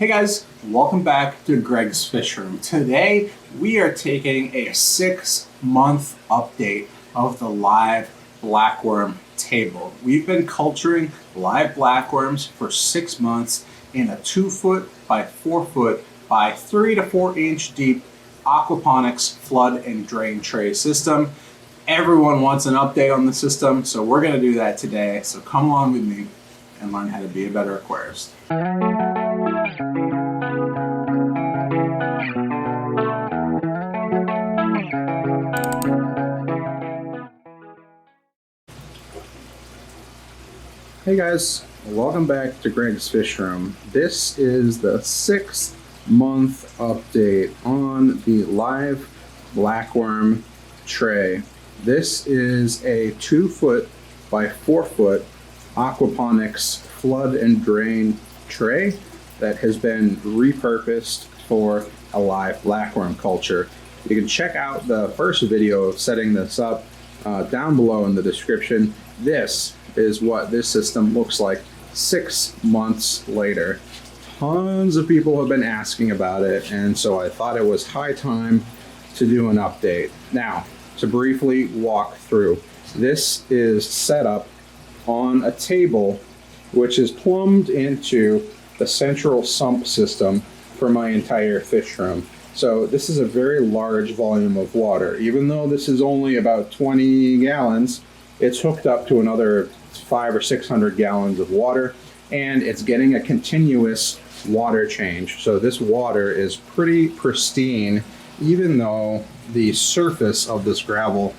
Hey guys, welcome back to Greg's Fishroom. Today we are taking a 6-month update of the live blackworm table. We've been culturing live blackworms for 6 months in a 2-foot by 4-foot by 3 to 4 inch deep aquaponics flood and drain tray system. Everyone wants an update on the system, so we're going to do that today. So come along with me and learn how to be a better aquarist. Hey guys, welcome back to Greg's Fishroom. This is the 6-month update on the live blackworm tray. This is a 2-foot by 4-foot aquaponics flood and drain tray that has been repurposed for a live blackworm culture. You can check out the first video of setting this up down below in the description. This is what this system looks like 6 months later. Tons of people have been asking about it, and so I thought it was high time to do an update. Now, to briefly walk through, this is set up on a table which is plumbed into the central sump system for my entire fish room. So this is a very large volume of water. Even though this is only about 20 gallons, it's hooked up to another 500 or 600 gallons of water, and it's getting a continuous water change. So this water is pretty pristine, even though the surface of this gravel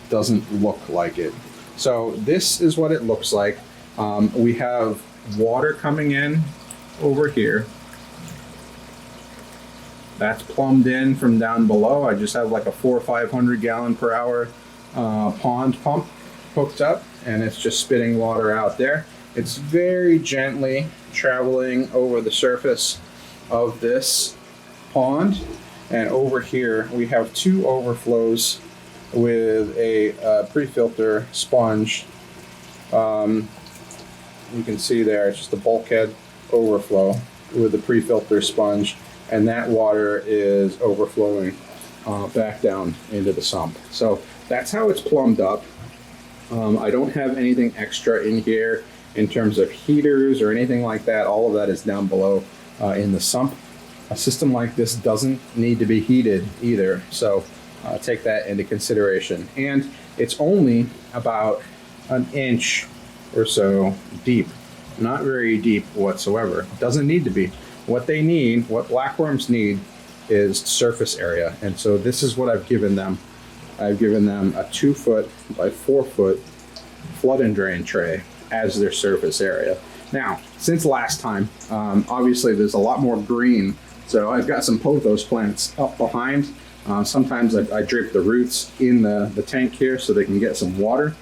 doesn't look like it. So this is what it looks like. We have water coming in over here. That's plumbed in from down below. I just have like a 400 or 500 gallon per hour pond pump hooked up, and it's just spitting water out there. It's very gently traveling over the surface of this pond. And over here we have 2 overflows with a pre-filter sponge. You can see there, it's just a bulkhead overflow with the pre-filter sponge, and that water is overflowing back down into the sump. So that's how it's plumbed up. I don't have anything extra in here in terms of heaters or anything like that. All of that is down below in the sump. A system like this doesn't need to be heated either, so take that into consideration. And it's only about an inch or so deep, not very deep whatsoever. Doesn't need to be. What they need, what blackworms need, is surface area, and so this is what I've given them. I've given them a 2-foot by 4-foot flood and drain tray as their surface area. Now, since last time, obviously there's a lot more green, so I've got some pothos plants up behind. Sometimes I drip the roots in the tank here so they can get some water.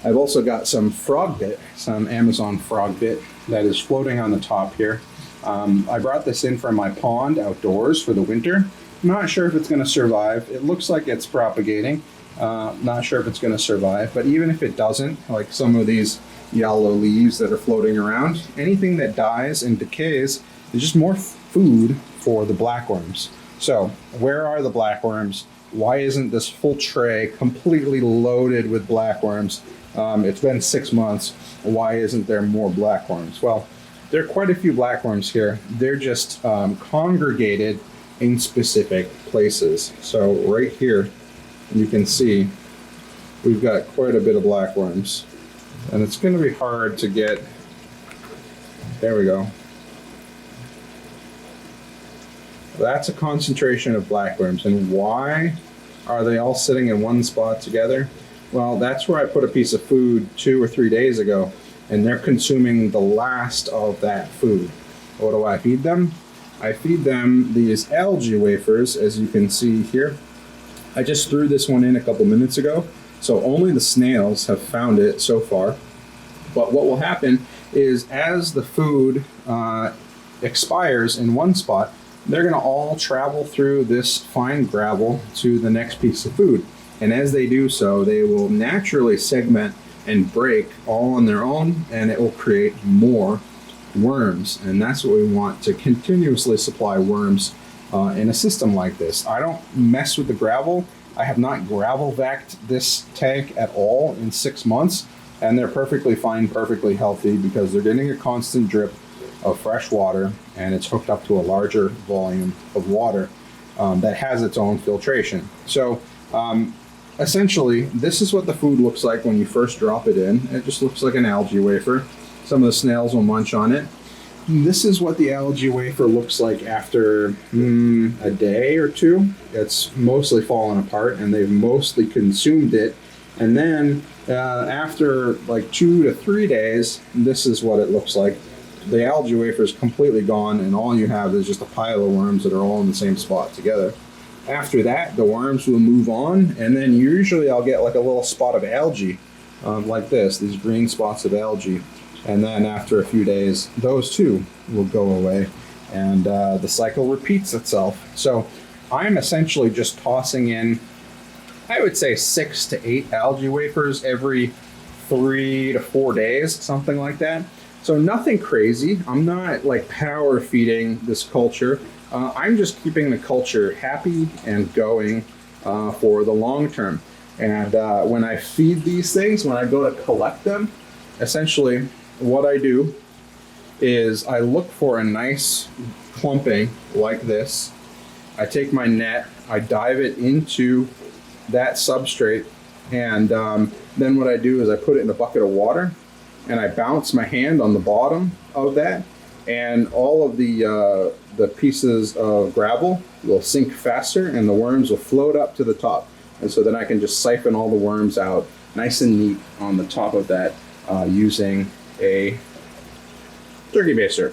I've also got some frog bit, some Amazon frog bit that is floating on the top here. I brought this in from my pond outdoors for the winter. Not sure if it's going to survive. It looks like it's propagating. Not sure if it's going to survive, but even if it doesn't, like some of these yellow leaves that are floating around, anything that dies and decays is just more food for the blackworms. So where are the blackworms? Why isn't this full tray completely loaded with blackworms? It's been 6 months. Why isn't there more blackworms? Well, there are quite a few blackworms here. They're just congregated in specific places. So right here, you can see we've got quite a bit of blackworms, and it's going to be hard to get. There we go. That's a concentration of blackworms. And why are they all sitting in one spot together? Well, that's where I put a piece of food 2 or 3 days ago, and they're consuming the last of that food. What do I feed them? I feed them these algae wafers, as you can see here. I just threw this one in a couple minutes ago, so only the snails have found it so far. But what will happen is as the food expires in one spot, they're going to all travel through this fine gravel to the next piece of food. And as they do so, they will naturally segment and break all on their own, and it will create more worms, and that's what we want, to continuously supply worms in a system like this. I don't mess with the gravel. I have not gravel vacked this tank at all in 6 months, and they're perfectly fine, perfectly healthy, because they're getting a constant drip of fresh water, and it's hooked up to a larger volume of water that has its own filtration. So essentially, this is what the food looks like when you first drop it in. It just looks like an algae wafer. Some of the snails will munch on it. This is what the algae wafer looks like after a day or two. It's mostly fallen apart, and they've mostly consumed it. And then after like 2 to 3 days, this is what it looks like. The algae wafer is completely gone, and all you have is just a pile of worms that are all in the same spot together. After that, the worms will move on, and then usually I'll get like a little spot of algae like this, these green spots of algae. And then after a few days, those too will go away, and the cycle repeats itself. So I'm essentially just tossing in, I would say 6 to 8 algae wafers every 3 to 4 days, something like that. So nothing crazy. I'm not like power feeding this culture. I'm just keeping the culture happy and going for the long term. And when I feed these things, when I go to collect them, essentially what I do is I look for a nice clumping like this. I take my net, I dive it into that substrate, and then what I do is I put it in a bucket of water, and I bounce my hand on the bottom of that, and all of the pieces of gravel will sink faster, and the worms will float up to the top. And so then I can just siphon all the worms out nice and neat on the top of that using a turkey baster.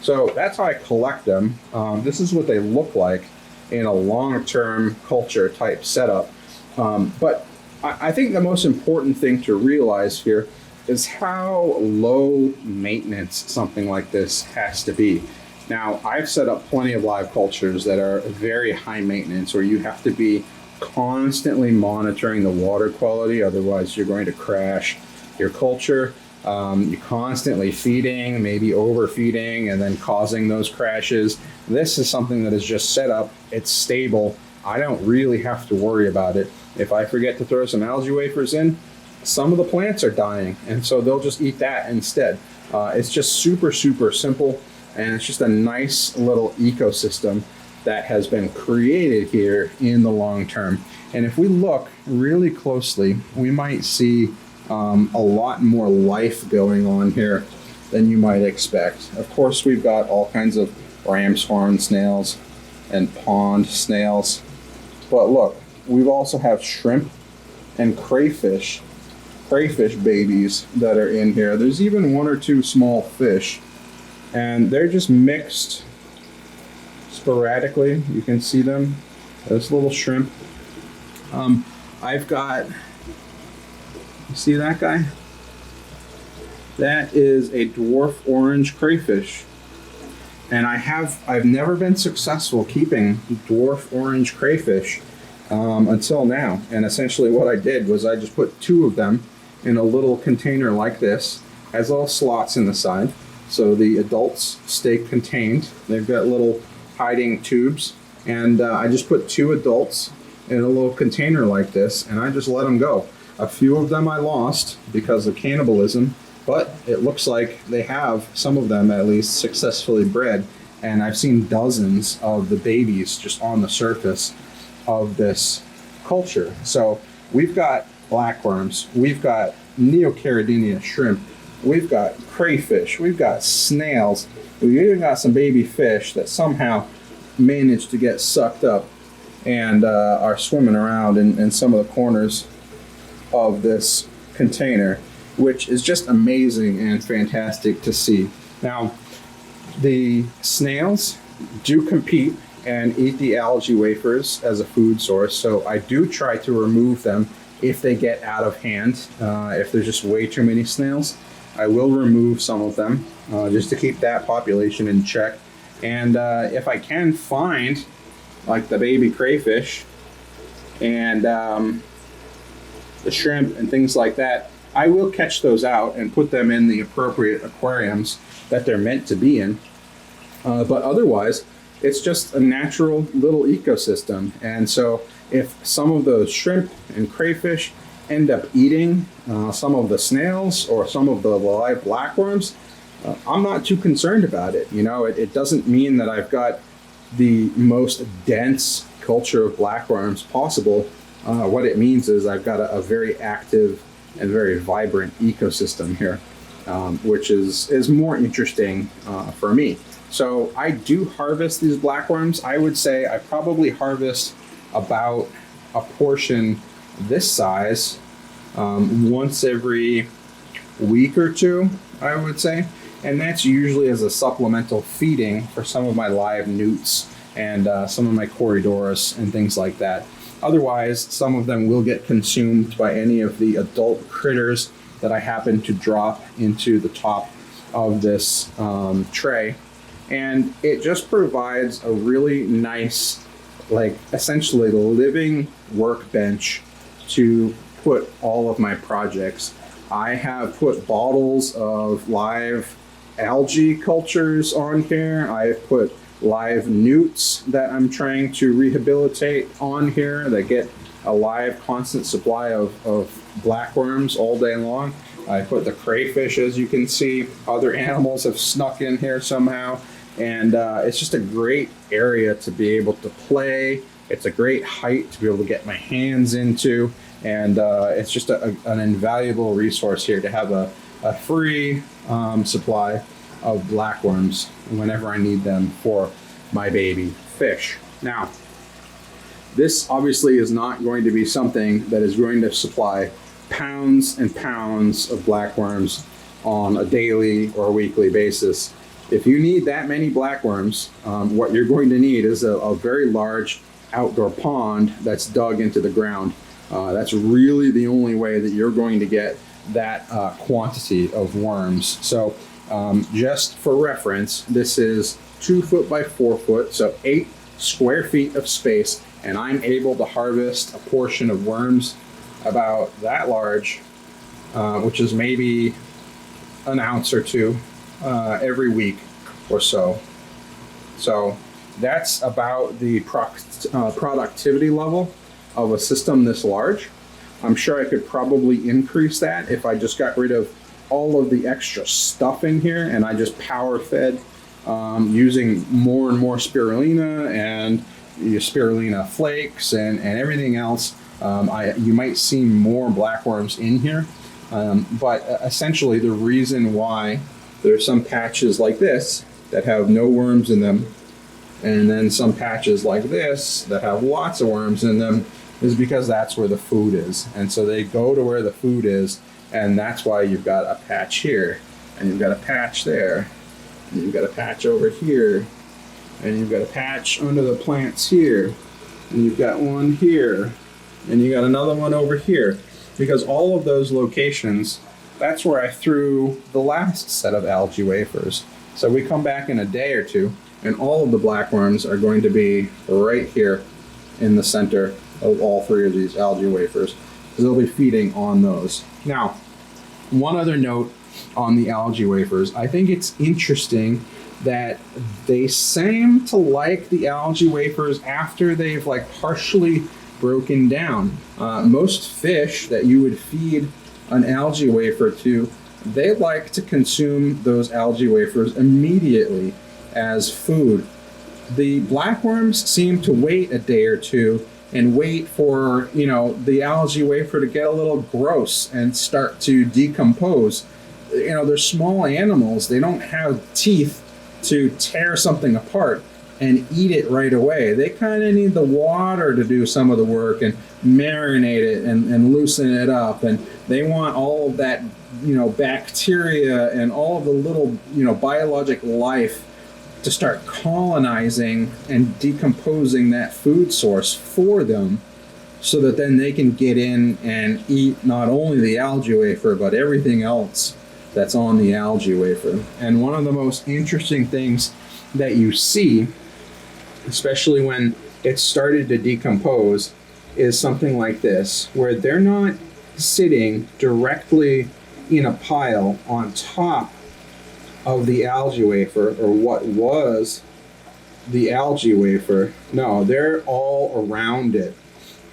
So that's how I collect them. This is what they look like in a long-term culture type setup. But I think the most important thing to realize here is how low maintenance something like this has to be. Now, I've set up plenty of live cultures that are very high maintenance, where you have to be constantly monitoring the water quality, otherwise you're going to crash your culture. You're constantly feeding, maybe overfeeding, and then causing those crashes. This is something that is just set up, it's stable. I don't really have to worry about it. If I forget to throw some algae wafers in, some of the plants are dying, and so they'll just eat that instead. It's just super, super simple, and it's just a nice little ecosystem that has been created here in the long term. And if we look really closely, we might see a lot more life going on here than you might expect. Of course, we've got all kinds of ram's horn snails and pond snails, but look, we also have shrimp and crayfish babies that are in here. There's even 1 or 2 small fish, and they're just mixed sporadically. You can see them. There's little shrimp. I've got, you see that guy? That is a dwarf orange crayfish. And I've never been successful keeping dwarf orange crayfish until now. And essentially what I did was I just put 2 of them in a little container like this, has little slots in the side, so the adults stay contained. They've got little hiding tubes, and I just put 2 adults in a little container like this, and I just let them go. A few of them I lost because of cannibalism, but it looks like they have, some of them at least, successfully bred, and I've seen dozens of the babies just on the surface of this culture. So we've got blackworms, we've got neocaridina shrimp, we've got crayfish, we've got snails, we've even got some baby fish that somehow managed to get sucked up and are swimming around in some of the corners of this container, which is just amazing and fantastic to see. Now, the snails do compete and eat the algae wafers as a food source, so I do try to remove them if they get out of hand. If there's just way too many snails, I will remove some of them just to keep that population in check. And if I can find like the baby crayfish and the shrimp and things like that, I will catch those out and put them in the appropriate aquariums that they're meant to be in. But otherwise, it's just a natural little ecosystem. And so if some of those shrimp and crayfish end up eating some of the snails or some of the live blackworms, I'm not too concerned about it. You know, it doesn't mean that I've got the most dense culture of blackworms possible. What it means is I've got a very active and very vibrant ecosystem here, which is more interesting for me. So I do harvest these blackworms. I would say I probably harvest about a portion this size once every week or two, I would say. And that's usually as a supplemental feeding for some of my live newts and some of my corridors and things like that. Otherwise, some of them will get consumed by any of the adult critters that I happen to drop into the top of this tray. And it just provides a really nice, like essentially living workbench to put all of my projects. I have put bottles of live algae cultures on here. I've put live newts that I'm trying to rehabilitate on here that get a live constant supply of blackworms all day long. I put the crayfish, as you can see. Other animals have snuck in here somehow. And it's just a great area to be able to play. It's a great height to be able to get my hands into. And it's just an invaluable resource here to have a free supply of blackworms whenever I need them for my baby fish. Now, this obviously is not going to be something that is going to supply pounds and pounds of blackworms on a daily or weekly basis. If you need that many blackworms, what you're going to need is a very large outdoor pond that's dug into the ground. That's really the only way that you're going to get that quantity of worms. So just for reference, this is 2 foot by 4 foot, so 8 square feet of space, and I'm able to harvest a portion of worms about that large, which is maybe an ounce or two every week or so. So that's about the productivity level of a system this large. I'm sure I could probably increase that if I just got rid of all of the extra stuff in here and I just power fed using more and more spirulina and spirulina flakes and everything else. You might see more blackworms in here, but essentially the reason why there's some patches like this that have no worms in them, and then some patches like this that have lots of worms in them, is because that's where the food is. And so they go to where the food is, and that's why you've got a patch here, and you've got a patch there, and you've got a patch over here, and you've got a patch under the plants here, and you've got one here, and you got another one over here, because all of those locations, that's where I threw the last set of algae wafers. So we come back in a day or two, and all of the blackworms are going to be right here in the center of all 3 of these algae wafers, because they'll be feeding on those. Now, one other note on the algae wafers. I think it's interesting that they seem to like the algae wafers after they've like partially broken down. Most fish that you would feed an algae wafer to, they like to consume those algae wafers immediately as food. The blackworms seem to wait a day or two and wait for, the algae wafer to get a little gross and start to decompose. They're small animals. They don't have teeth to tear something apart and eat it right away. They kind of need the water to do some of the work and marinate it and loosen it up. And they want all of that, bacteria and all of the little, biologic life to start colonizing and decomposing that food source for them, so that then they can get in and eat not only the algae wafer, but everything else that's on the algae wafer. And one of the most interesting things that you see, especially when it's started to decompose, is something like this, where they're not sitting directly in a pile on top of the algae wafer, or what was the algae wafer. No, they're all around it.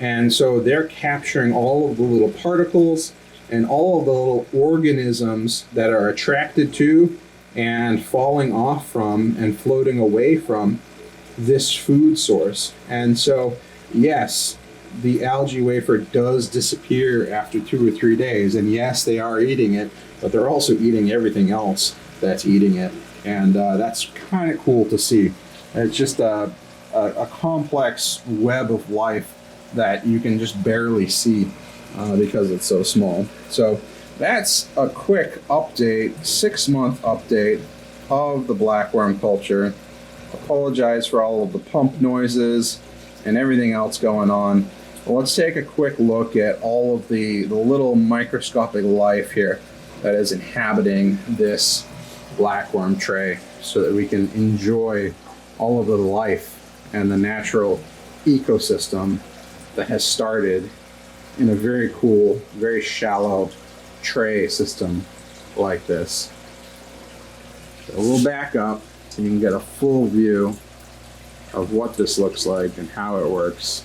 And so they're capturing all of the little particles and all of the little organisms that are attracted to and falling off from and floating away from this food source. And so, yes, the algae wafer does disappear after 2 or 3 days. And yes, they are eating it, but they're also eating everything else that's eating it. And that's kind of cool to see. It's just a complex web of life that you can just barely see because it's so small. So that's a quick update, 6-month update of the blackworm culture. Apologize for all of the pump noises and everything else going on. But let's take a quick look at all of the little microscopic life here that is inhabiting this blackworm tray, so that we can enjoy all of the life and the natural ecosystem that has started in a very cool, very shallow tray system like this. So we'll back up so you can get a full view of what this looks like and how it works.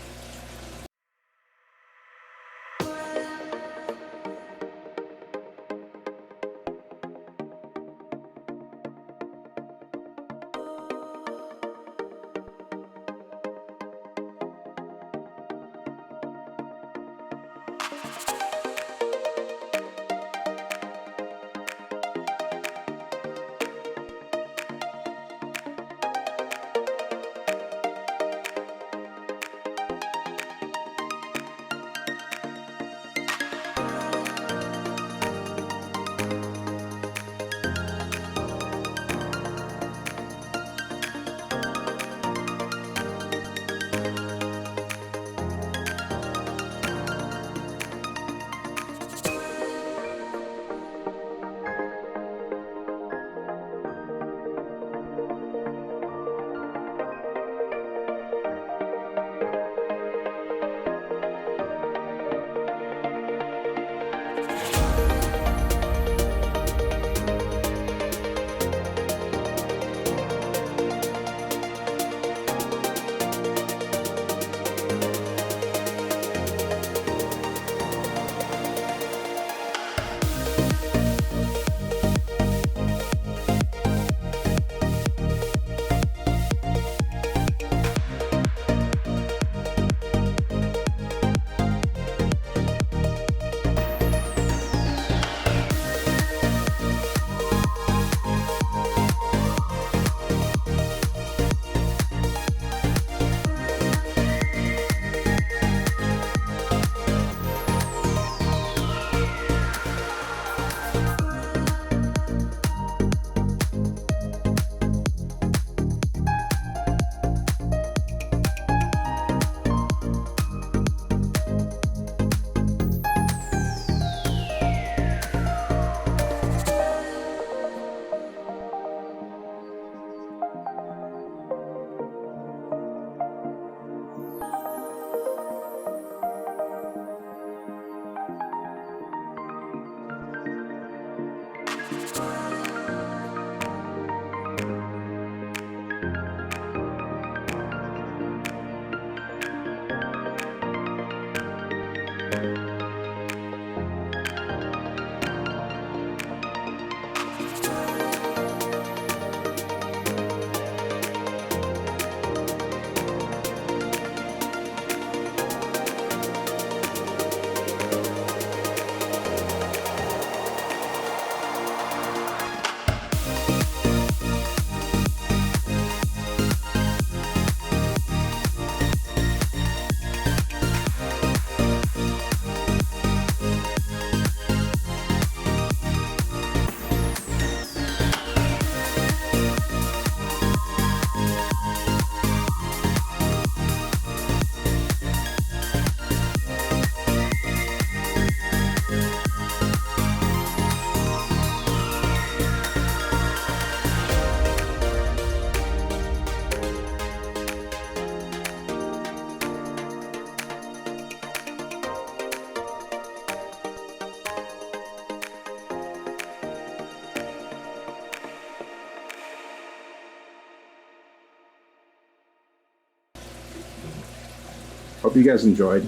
Hope you guys enjoyed,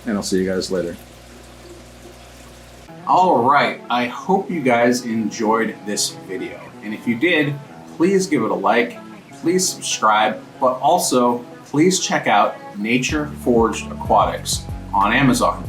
and I'll see you guys later. All right, I hope you guys enjoyed this video. And if you did, please give it a like, please subscribe, but also please check out Nature Forged Aquatics on Amazon.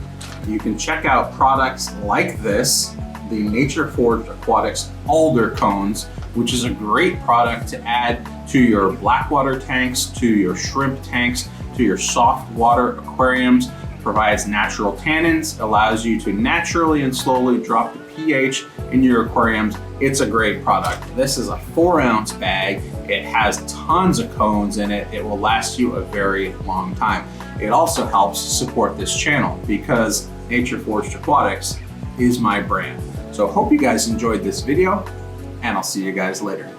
You can check out products like this, the Nature Forged Aquatics alder cones, which is a great product to add to your blackwater tanks, to your shrimp tanks, to your soft water aquariums. Provides natural tannins, allows you to naturally and slowly drop the pH in your aquariums. It's a great product. This is a 4-ounce bag. It has tons of cones in it. It will last you a very long time. It also helps support this channel because Nature Forged Aquatics is my brand. So hope you guys enjoyed this video, and I'll see you guys later.